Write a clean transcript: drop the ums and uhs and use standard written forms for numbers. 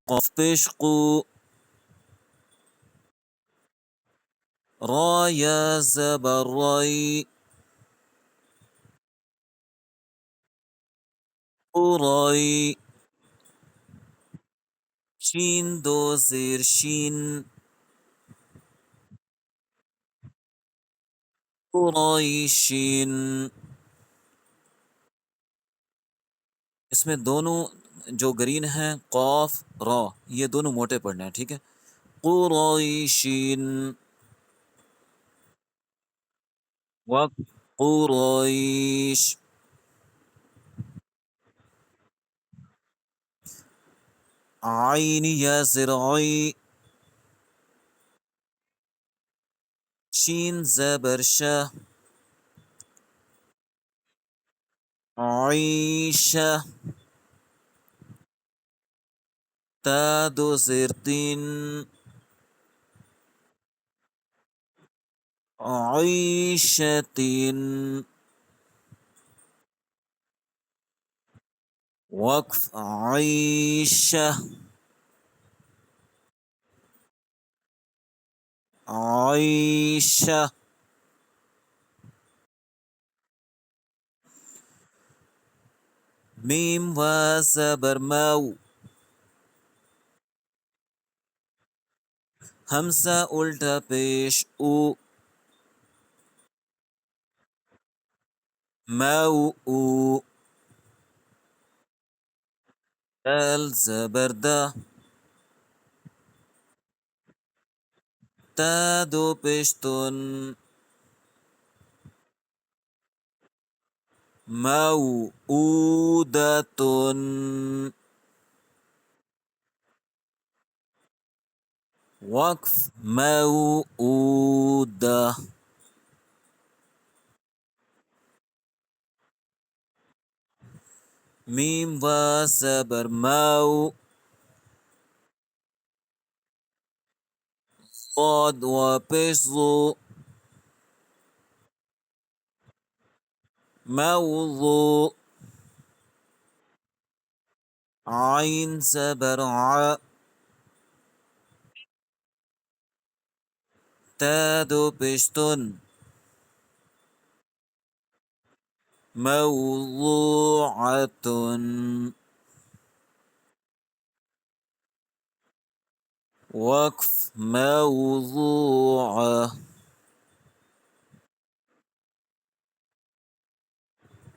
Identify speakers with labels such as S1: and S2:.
S1: قاف پیش قو. را یا زبر ری. قری. شین دو زیر شین. قریشین. اس میں دونوں جو گرین ہیں قاف را یہ دونوں موٹے پڑھنے ہیں، ٹھیک ہے. قریشین. وقت قریش. عین یا زرعی. شین زبر شہ. عیشہ. تا دو زیر تین. عیشتین. وقف عیشہ. عیشہ. میم و زبر مو. ہمزہ الٹا پیش او. مو او. دال زبر دا. تا دو پیشتن. موعودتن. وقف موعودہ. میم و زبر مو. صاد و پیش زو. موضوع. عین زبر ع. تا دو پیشتن. موضوعة. وقف موضوعة.